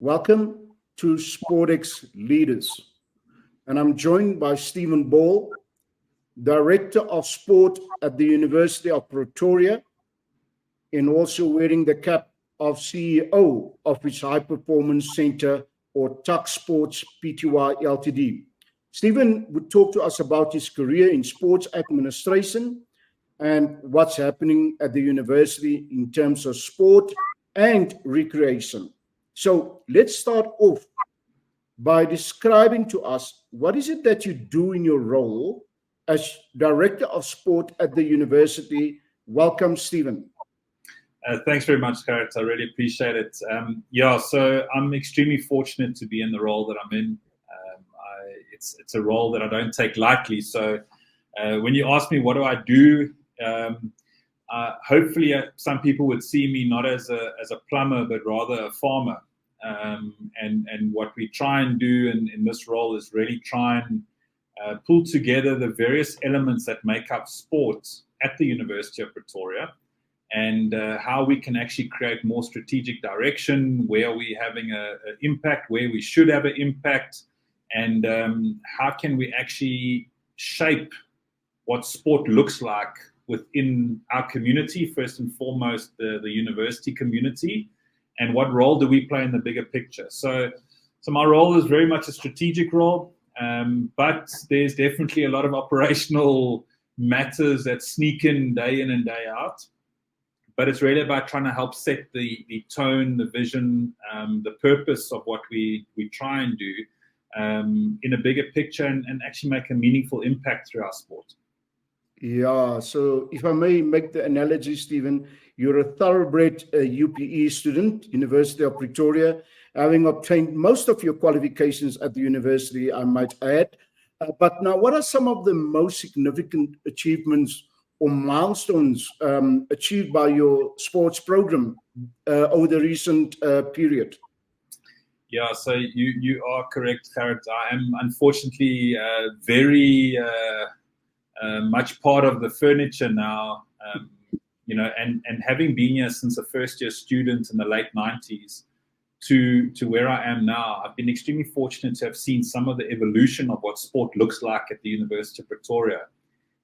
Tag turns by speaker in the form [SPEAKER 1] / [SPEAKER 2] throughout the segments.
[SPEAKER 1] Welcome to SportX Leaders. And I'm joined by Stephen Ball, Director of Sport at the University of Pretoria, and also wearing the cap of CEO of its High Performance Center, or TuksSport Pty Ltd. Stephen would talk to us about his career in sports administration and what's happening at the university in terms of sport and recreation. So let's start off by describing to us what is it that you do in your role as Director of Sport at the university. Welcome, Stephen.
[SPEAKER 2] Thanks very much, Gerrit. I really appreciate it. So I'm extremely fortunate to be in the role that I'm in. It's a role that I don't take lightly. So when you ask me what do I do, hopefully some people would see me not as a plumber, but rather a farmer. And what we try and do in this role is really try and pull together the various elements that make up sports at the University of Pretoria, and how we can actually create more strategic direction, where are we having an impact, where we should have an impact, and how can we actually shape what sport looks like within our community, first and foremost the university community, and what role do we play in the bigger picture. So my role is very much a strategic role, but there's definitely a lot of operational matters that sneak in and day out. But it's really about trying to help set the tone, the vision, the purpose of what we try and do in a bigger picture, and actually make a meaningful impact through our sport.
[SPEAKER 1] Yeah, so if I may make the analogy, Stephen, you're a thoroughbred UPE student, University of Pretoria, having obtained most of your qualifications at the university, I might add. But now, what are some of the most significant achievements or milestones achieved by your sports program over the recent period?
[SPEAKER 2] Yeah, so you are correct, Gerrit. I am unfortunately very much part of the furniture now, and having been here since a first-year student in the late 90s to where I am now, I've been extremely fortunate to have seen some of the evolution of what sport looks like at the University of Pretoria,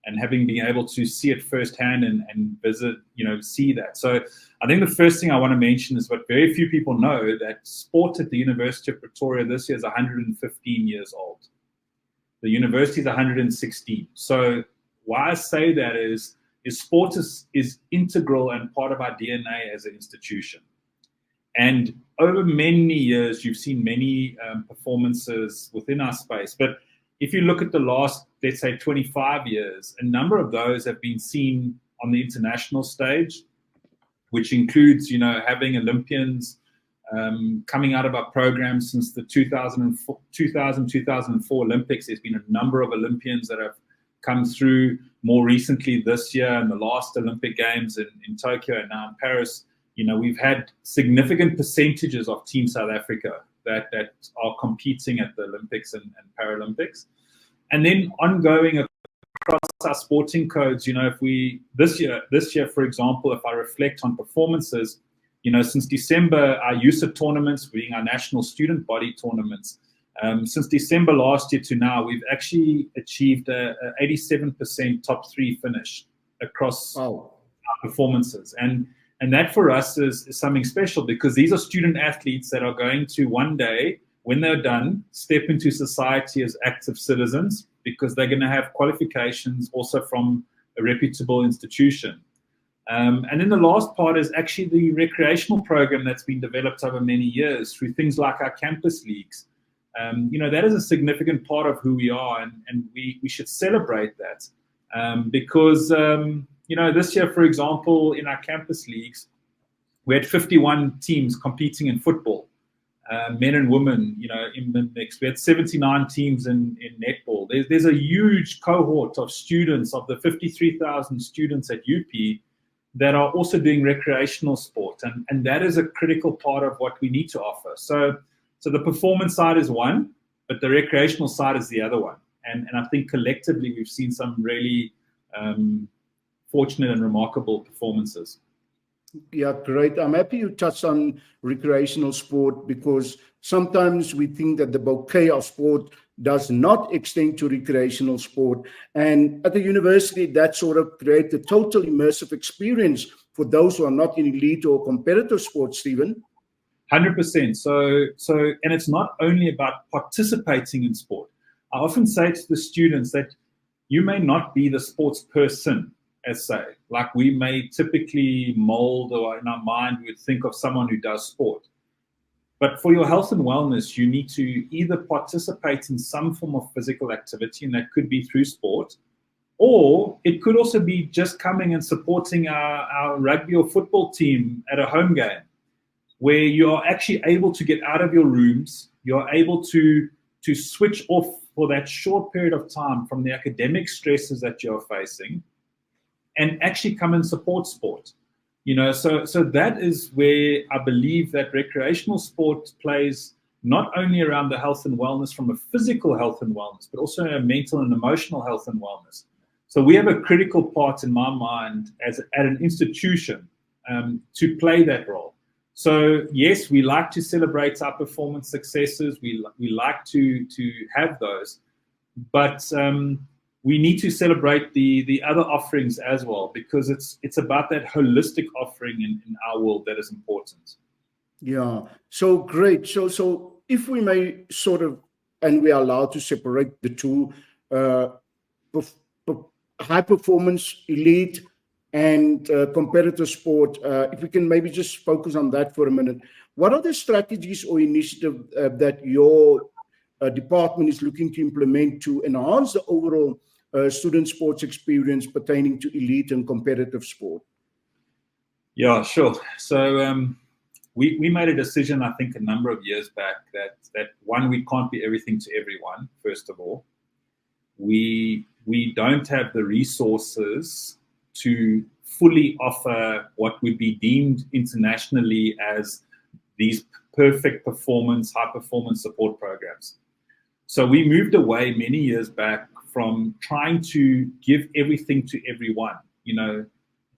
[SPEAKER 2] and having been able to see it firsthand and visit, see that. So I think the first thing I want to mention is what very few people know, that sport at the University of Pretoria this year is 115 years old. The university is 116. So why I say that is sport is integral and part of our DNA as an institution. And over many years, you've seen many performances within our space. But if you look at the last, let's say, 25 years, a number of those have been seen on the international stage, which includes, having Olympians coming out of our program since the 2004 Olympics. There's been a number of Olympians that have come through more recently this year, and the last Olympic Games in Tokyo and now in Paris. We've had significant percentages of Team South Africa that are competing at the Olympics and Paralympics. And then ongoing across our sporting codes, if we this year, for example, if I reflect on performances, since December, our USA tournaments, being our national student body tournaments, since December last year to now, we've actually achieved a 87% top 3 finish across our performances. And that for us is something special, because these are student athletes that are going to one day, when they're done, step into society as active citizens, because they're going to have qualifications also from a reputable institution. And then the last part is actually the recreational program that's been developed over many years through things like our campus leagues. That is a significant part of who we are, and we should celebrate that, because this year, for example, in our campus leagues, we had 51 teams competing in football, men and women, in the mix. We had 79 teams in netball. There's a huge cohort of students, of the 53,000 students at UP, that are also doing recreational sport. And that is a critical part of what we need to offer. So the performance side is one, but the recreational side is the other one. And I think collectively we've seen some really fortunate and remarkable performances.
[SPEAKER 1] Yeah, great. I'm happy you touched on recreational sport, because sometimes we think that the bouquet of sport does not extend to recreational sport. And at the university, that sort of creates a total immersive experience for those who are not in elite or competitive sports, Stephen.
[SPEAKER 2] 100%. And it's not only about participating in sport. I often say to the students that you may not be the sports person, as say, like we may typically mold, or in our mind we would think of someone who does sport. But for your health and wellness, you need to either participate in some form of physical activity, and that could be through sport, or it could also be just coming and supporting our rugby or football team at a home game, where you're actually able to get out of your rooms, you're able to switch off for that short period of time from the academic stresses that you're facing, and actually come and support sport. So that is where I believe that recreational sport plays not only around the health and wellness from a physical health and wellness, but also a mental and emotional health and wellness. So we have a critical part in my mind at an institution to play that role. So yes, we like to celebrate our performance successes. We like to have those, but we need to celebrate the other offerings as well, because it's about that holistic offering in our world that is important.
[SPEAKER 1] Yeah. So great. So if we may sort of, and we are allowed to separate the two, high performance, elite, and competitive sport, if we can maybe just focus on that for a minute. What are the strategies or initiatives that your department is looking to implement to enhance the overall student sports experience pertaining to elite and competitive sport?
[SPEAKER 2] Yeah, sure. So we made a decision, I think, a number of years back that one, we can't be everything to everyone. First of all, we don't have the resources to fully offer what would be deemed internationally as these perfect performance, high performance support programs. So we moved away many years back from trying to give everything to everyone.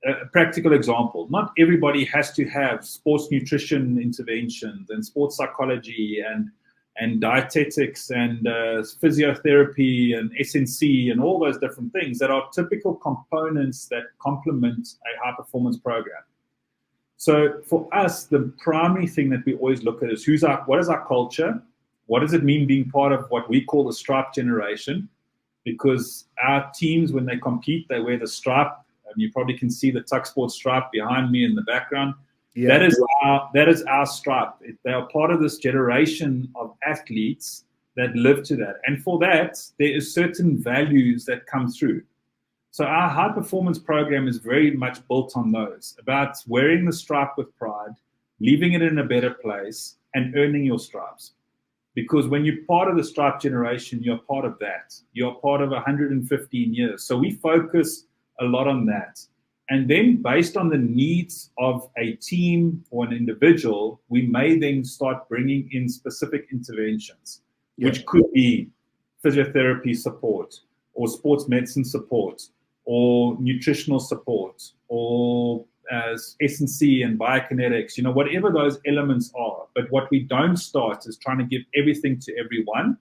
[SPEAKER 2] A practical example, not everybody has to have sports nutrition interventions and sports psychology and dietetics and physiotherapy and SNC and all those different things that are typical components that complement a high performance program. So for us, the primary thing that we always look at is what is our culture? What does it mean being part of what we call the stripe generation? Because our teams, when they compete, they wear the stripe. You probably can see the TuksSport stripe behind me in the background. Yeah. That is our stripe. They are part of this generation of athletes that live to that. And for that, there is certain values that come through. So our high performance program is very much built on those, about wearing the stripe with pride, leaving it in a better place, and earning your stripes. Because when you're part of the stripe generation, you're part of that. You're part of 115 years. So we focus a lot on that. And then based on the needs of a team or an individual, we may then start bringing in specific interventions, which could be physiotherapy support or sports medicine support or nutritional support or S&C and biokinetics, whatever those elements are. But what we don't start is trying to give everything to everyone.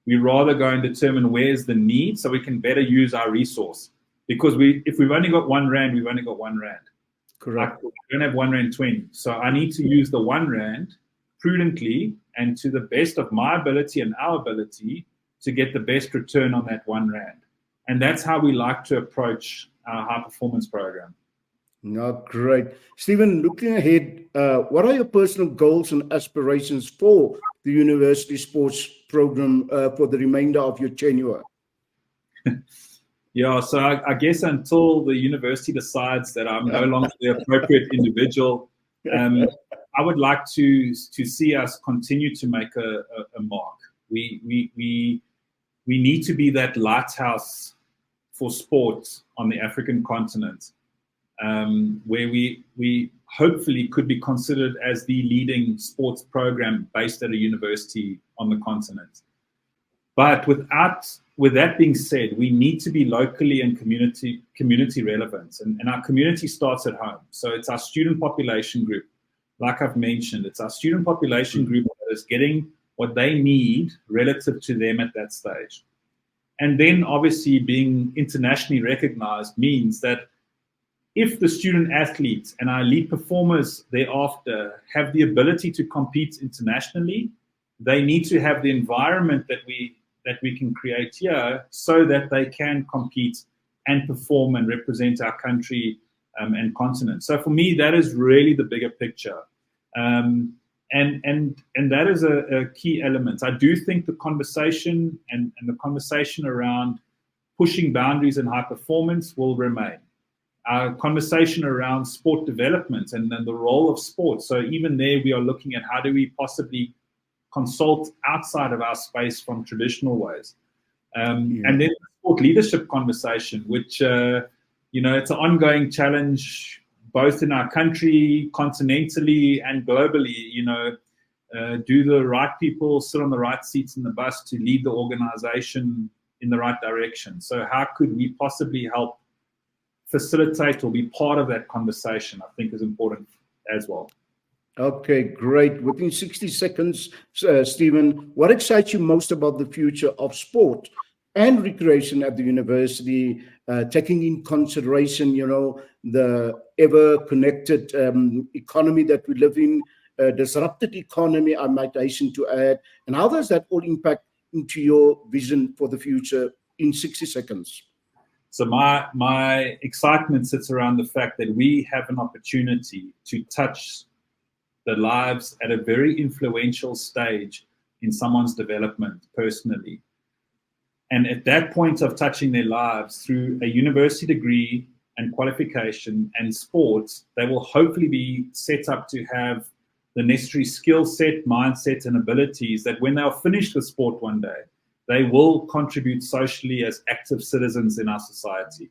[SPEAKER 2] We rather go and determine where's the need so we can better use our resource. Because if we've only got R1, we've only got R1.
[SPEAKER 1] Correct.
[SPEAKER 2] We don't have R1.20. So I need to use the R1 prudently and to the best of my ability and our ability to get the best return on that R1. And that's how we like to approach our high performance program.
[SPEAKER 1] No, great. Stephen, looking ahead, what are your personal goals and aspirations for the university sports program for the remainder of your tenure?
[SPEAKER 2] Yeah, so I guess until the university decides that I'm no longer the appropriate individual, I would like to see us continue to make a mark. We need to be that lighthouse for sport on the African continent, where we hopefully could be considered as the leading sports program based at a university on the continent. But without with that being said, we need to be locally and community relevant, and our community starts at home. So it's our student population group. Like I've mentioned, it's our student population group that is getting what they need relative to them at that stage. And then obviously being internationally recognized means that if the student athletes and our elite performers thereafter have the ability to compete internationally, they need to have the environment that we can create here so that they can compete and perform and represent our country and continent. So for me, that is really the bigger picture. And that is a key element. I do think the conversation and the conversation around pushing boundaries and high performance will remain. Our conversation around sport development and the role of sport. So even there, we are looking at how do we possibly consult outside of our space from traditional ways. And then the sport leadership conversation, which, it's an ongoing challenge both in our country, continentally, and globally. Do the right people sit on the right seats in the bus to lead the organization in the right direction? So how could we possibly help facilitate or be part of that conversation, I think is important as well.
[SPEAKER 1] Okay, great. Within 60 seconds, Stephen, what excites you most about the future of sport and recreation at the university, taking in consideration, the ever-connected economy that we live in, disrupted economy, I might hasten to add, and how does that all impact into your vision for the future in 60 seconds?
[SPEAKER 2] So my excitement sits around the fact that we have an opportunity to touch the lives at a very influential stage in someone's development personally. And at that point of touching their lives through a university degree and qualification and sports, they will hopefully be set up to have the necessary skill set, mindset, and abilities that when they are finished with sport one day, they will contribute socially as active citizens in our society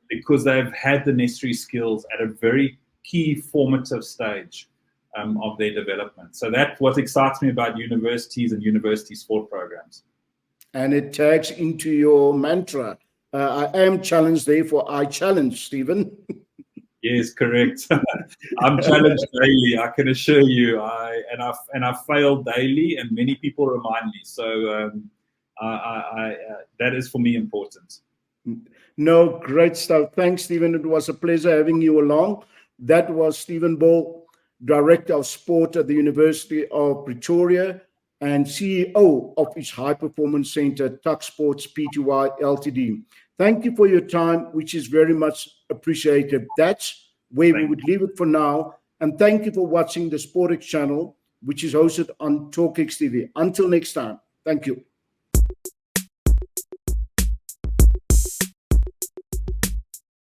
[SPEAKER 2] because they've had the necessary skills at a very key formative stage of their development. So that's what excites me about universities and university sport programs.
[SPEAKER 1] And it tags into your mantra. I am challenged, therefore I challenge, Stephen.
[SPEAKER 2] Yes, correct. I'm challenged daily, I can assure you. I fail daily, and many people remind me. So that is for me important.
[SPEAKER 1] No, great stuff. Thanks, Stephen. It was a pleasure having you along. That was Stephen Ball, Director of Sport at the University of Pretoria and CEO of its High Performance Center, TuksSport Pty Ltd. Thank you for your time, which is very much appreciated. That's where we would leave it for now. And thank you for watching the SportX channel, which is hosted on TalkX TV. Until next time, thank you.